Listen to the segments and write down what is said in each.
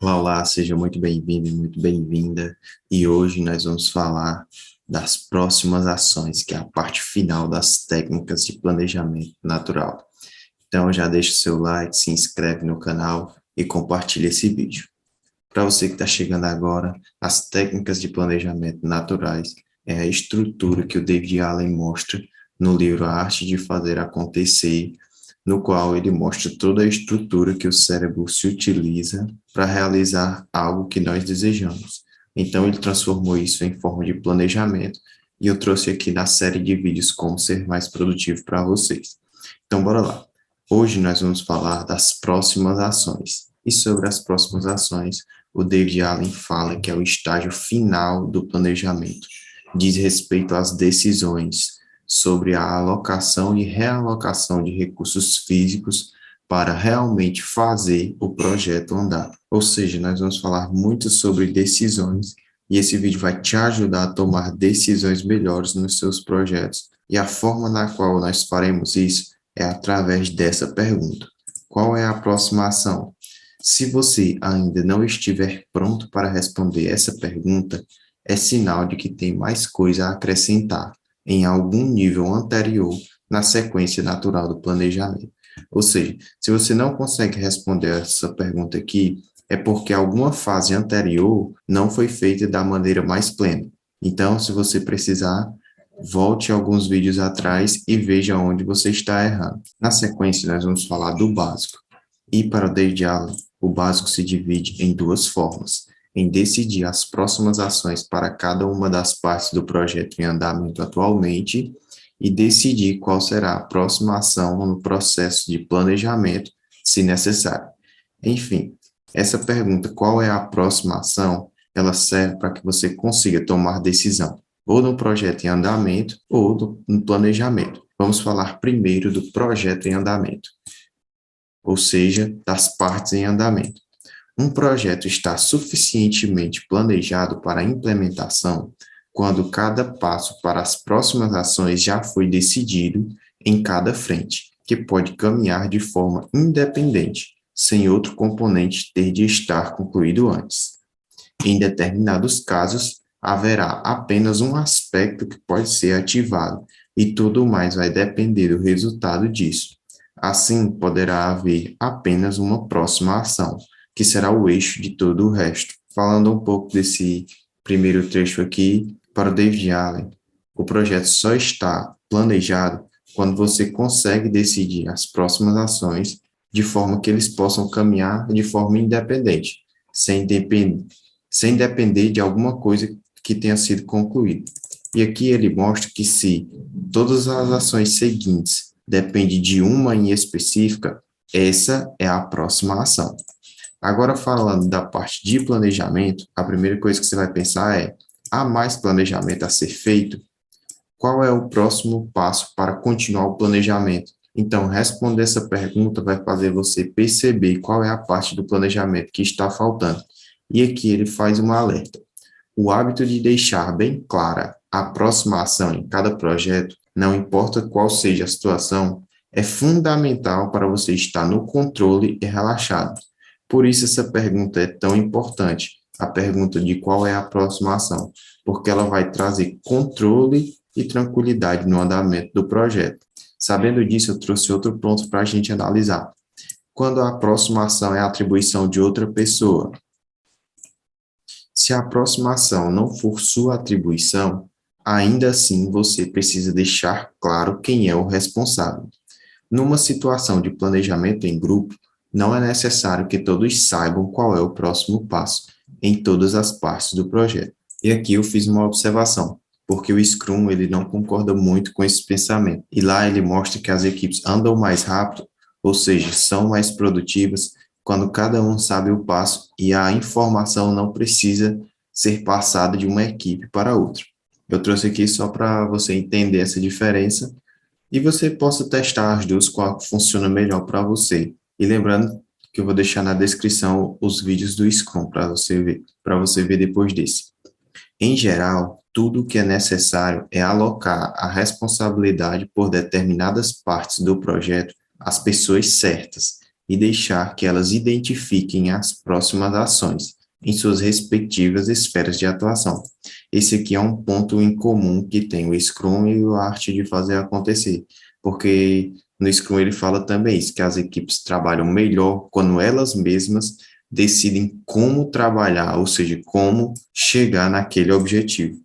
Olá, olá, seja muito bem-vindo e muito bem-vinda. E hoje nós vamos falar das próximas ações, que é a parte final das técnicas de planejamento natural. Então, já deixa o seu like, se inscreve no canal e compartilha esse vídeo. Para você que está chegando agora, as técnicas de planejamento naturais é a estrutura que o David Allen mostra no livro A Arte de Fazer Acontecer, no qual ele mostra toda a estrutura que o cérebro se utiliza para realizar algo que nós desejamos. Então, ele transformou isso em forma de planejamento e eu trouxe aqui na série de vídeos como ser mais produtivo para vocês. Então, bora lá. Hoje nós vamos falar das próximas ações. E sobre as próximas ações, o David Allen fala que é o estágio final do planejamento. Diz respeito às decisões sobre a alocação e realocação de recursos físicos para realmente fazer o projeto andar. Ou seja, nós vamos falar muito sobre decisões e esse vídeo vai te ajudar a tomar decisões melhores nos seus projetos. E a forma na qual nós faremos isso é através dessa pergunta: qual é a próxima ação? Se você ainda não estiver pronto para responder essa pergunta, é sinal de que tem mais coisa a acrescentar em algum nível anterior na sequência natural do planejamento. Ou seja, se você não consegue responder essa pergunta aqui, é porque alguma fase anterior não foi feita da maneira mais plena. Então, se você precisar, volte alguns vídeos atrás e veja onde você está errando. Na sequência, nós vamos falar do básico. E para o David Allen, o básico se divide em duas formas: em decidir as próximas ações para cada uma das partes do projeto em andamento atualmente e decidir qual será a próxima ação no processo de planejamento, se necessário. Enfim, essa pergunta, qual é a próxima ação, ela serve para que você consiga tomar decisão, ou no projeto em andamento, ou no planejamento. Vamos falar primeiro do projeto em andamento, ou seja, das partes em andamento. Um projeto está suficientemente planejado para a implementação quando cada passo para as próximas ações já foi decidido em cada frente, que pode caminhar de forma independente, sem outro componente ter de estar concluído antes. Em determinados casos, haverá apenas um aspecto que pode ser ativado, e tudo mais vai depender do resultado disso. Assim, poderá haver apenas uma próxima ação, que será o eixo de todo o resto. Falando um pouco desse primeiro trecho aqui, para o David Allen, o projeto só está planejado quando você consegue decidir as próximas ações de forma que eles possam caminhar de forma independente, sem depender sem depender de alguma coisa que tenha sido concluída. E aqui ele mostra que se todas as ações seguintes dependem de uma em específica, essa é a próxima ação. Agora, falando da parte de planejamento, a primeira coisa que você vai pensar é: há mais planejamento a ser feito? Qual é o próximo passo para continuar o planejamento? Então, responder essa pergunta vai fazer você perceber qual é a parte do planejamento que está faltando. E aqui ele faz um alerta: o hábito de deixar bem clara a próxima ação em cada projeto, não importa qual seja a situação, é fundamental para você estar no controle e relaxado. Por isso essa pergunta é tão importante, a pergunta de qual é a próxima ação, porque ela vai trazer controle e tranquilidade no andamento do projeto. Sabendo disso, eu trouxe outro ponto para a gente analisar. Quando a próxima ação é a atribuição de outra pessoa, se a aproximação não for sua atribuição, ainda assim você precisa deixar claro quem é o responsável. Numa situação de planejamento em grupo, não é necessário que todos saibam qual é o próximo passo em todas as partes do projeto. E aqui eu fiz uma observação, porque o Scrum ele não concorda muito com esse pensamento. E lá ele mostra que as equipes andam mais rápido, ou seja, são mais produtivas, quando cada um sabe o passo e a informação não precisa ser passada de uma equipe para outra. Eu trouxe aqui só para você entender essa diferença e você possa testar as duas, qual funciona melhor para você. E lembrando que eu vou deixar na descrição os vídeos do Scrum para você ver depois desse. Em geral, tudo o que é necessário é alocar a responsabilidade por determinadas partes do projeto às pessoas certas e deixar que elas identifiquem as próximas ações em suas respectivas esferas de atuação. Esse aqui é um ponto em comum que tem o Scrum e a arte de fazer acontecer, porque no Scrum ele fala também isso, que as equipes trabalham melhor quando elas mesmas decidem como trabalhar, ou seja, como chegar naquele objetivo.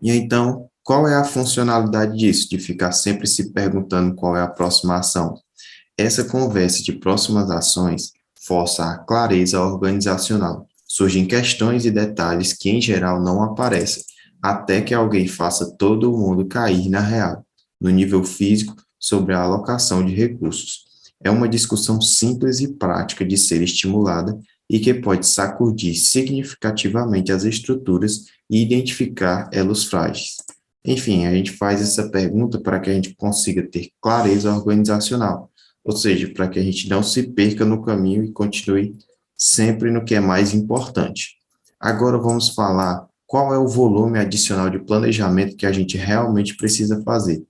E então, qual é a funcionalidade disso, de ficar sempre se perguntando qual é a próxima ação? Essa conversa de próximas ações força a clareza organizacional. Surgem questões e detalhes que, em geral, não aparecem, até que alguém faça todo mundo cair na real, no nível físico, sobre a alocação de recursos. É uma discussão simples e prática de ser estimulada e que pode sacudir significativamente as estruturas e identificar elos frágeis. Enfim, a gente faz essa pergunta para que a gente consiga ter clareza organizacional, ou seja, para que a gente não se perca no caminho e continue sempre no que é mais importante. Agora vamos falar qual é o volume adicional de planejamento que a gente realmente precisa fazer.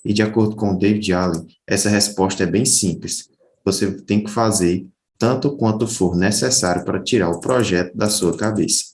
E de acordo com David Allen, essa resposta é bem simples. Você tem que fazer tanto quanto for necessário para tirar o projeto da sua cabeça.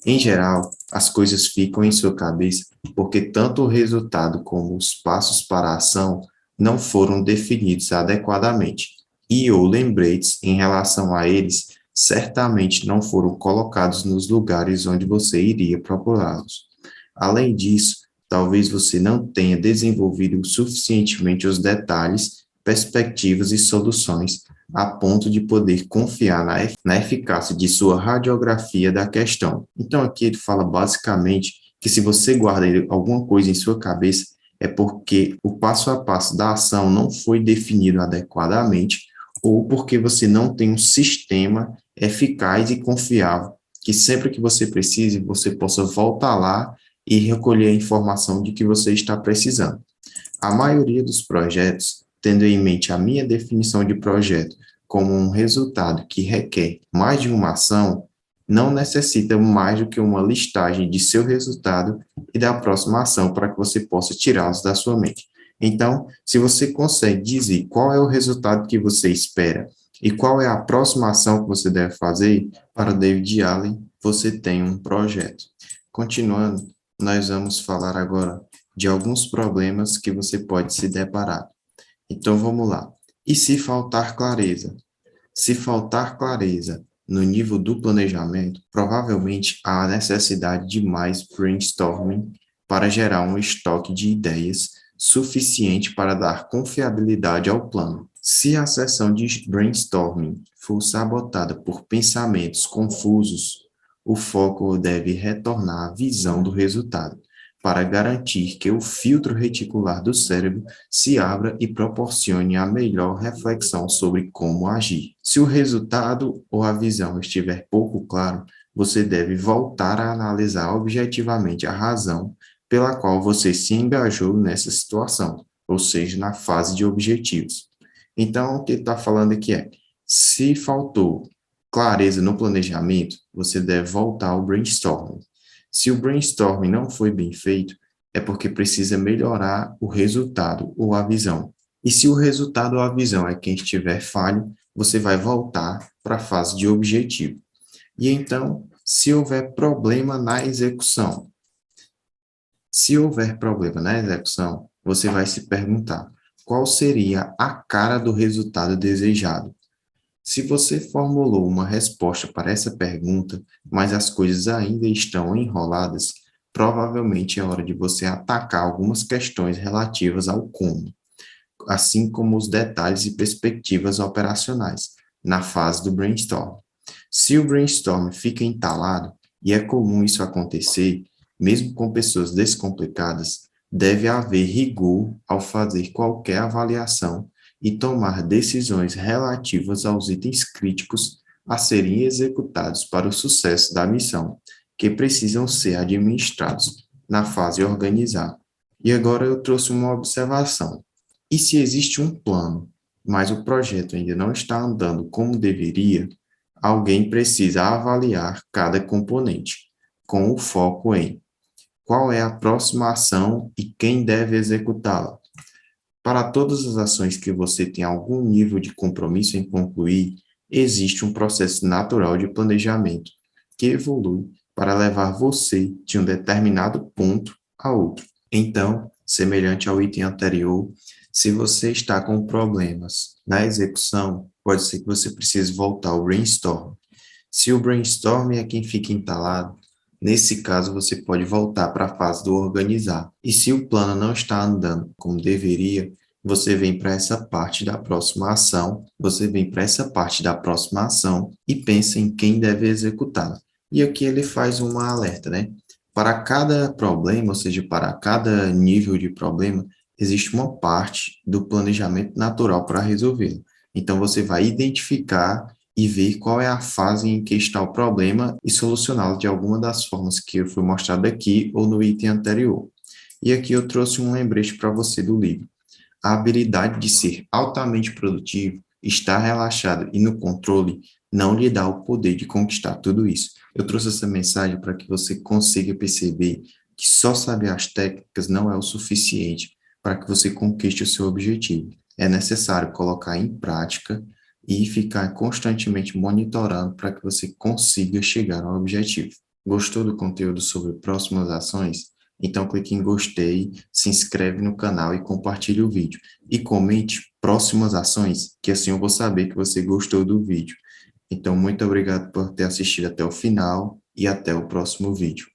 Em geral, as coisas ficam em sua cabeça porque tanto o resultado como os passos para a ação não foram definidos adequadamente, e ou lembretes em relação a eles certamente não foram colocados nos lugares onde você iria procurá-los. Além disso, talvez você não tenha desenvolvido suficientemente os detalhes, perspectivas e soluções a ponto de poder confiar na eficácia de sua radiografia da questão. Então, aqui ele fala basicamente que se você guarda alguma coisa em sua cabeça, é porque o passo a passo da ação não foi definido adequadamente ou porque você não tem um sistema eficaz e confiável que sempre que você precise, você possa voltar lá e recolher a informação de que você está precisando. A maioria dos projetos, tendo em mente a minha definição de projeto como um resultado que requer mais de uma ação, não necessita mais do que uma listagem de seu resultado e da próxima ação para que você possa tirá-los da sua mente. Então, se você consegue dizer qual é o resultado que você espera e qual é a próxima ação que você deve fazer, para David Allen, você tem um projeto. Continuando, nós vamos falar agora de alguns problemas que você pode se deparar. Então vamos lá. E se faltar clareza? Se faltar clareza no nível do planejamento, provavelmente há necessidade de mais brainstorming para gerar um estoque de ideias suficiente para dar confiabilidade ao plano. Se a sessão de brainstorming for sabotada por pensamentos confusos, o foco deve retornar à visão do resultado, para garantir que o filtro reticular do cérebro se abra e proporcione a melhor reflexão sobre como agir. Se o resultado ou a visão estiver pouco claro, você deve voltar a analisar objetivamente a razão pela qual você se engajou nessa situação, ou seja, na fase de objetivos. Então, o que ele está falando aqui é, se faltou clareza no planejamento, você deve voltar ao brainstorming. Se o brainstorming não foi bem feito, é porque precisa melhorar o resultado ou a visão. E se o resultado ou a visão é quem estiver falho, você vai voltar para a fase de objetivo. E então, se houver problema na execução, você vai se perguntar qual seria a cara do resultado desejado. Se você formulou uma resposta para essa pergunta, mas as coisas ainda estão enroladas, provavelmente é hora de você atacar algumas questões relativas ao como, assim como os detalhes e perspectivas operacionais, na fase do brainstorm. Se o brainstorm fica entalado, e é comum isso acontecer, mesmo com pessoas descomplicadas, deve haver rigor ao fazer qualquer avaliação e tomar decisões relativas aos itens críticos a serem executados para o sucesso da missão, que precisam ser administrados na fase organizada. E agora eu trouxe uma observação. E se existe um plano, mas o projeto ainda não está andando como deveria, alguém precisa avaliar cada componente, com o foco em qual é a próxima ação e quem deve executá-la. Para todas as ações que você tem algum nível de compromisso em concluir, existe um processo natural de planejamento que evolui para levar você de um determinado ponto a outro. Então, semelhante ao item anterior, se você está com problemas na execução, pode ser que você precise voltar ao brainstorm. Se o brainstorm é quem fica entalado, nesse caso você pode voltar para a fase do organizar. E se o plano não está andando como deveria, você vem para essa parte da próxima ação, e pensa em quem deve executá-la. E aqui ele faz uma alerta, né? Para cada problema, ou seja, para cada nível de problema, existe uma parte do planejamento natural para resolvê-lo. Então, você vai identificar e ver qual é a fase em que está o problema e solucioná-lo de alguma das formas que foi mostrado aqui ou no item anterior. E aqui eu trouxe um lembrete para você do livro. A habilidade de ser altamente produtivo, estar relaxado e no controle não lhe dá o poder de conquistar tudo isso. Eu trouxe essa mensagem para que você consiga perceber que só saber as técnicas não é o suficiente para que você conquiste o seu objetivo. É necessário colocar em prática e ficar constantemente monitorando para que você consiga chegar ao objetivo. Gostou do conteúdo sobre próximas ações? Então clique em gostei, se inscreve no canal e compartilhe o vídeo. E comente próximas ações, que assim eu vou saber que você gostou do vídeo. Então, muito obrigado por ter assistido até o final e até o próximo vídeo.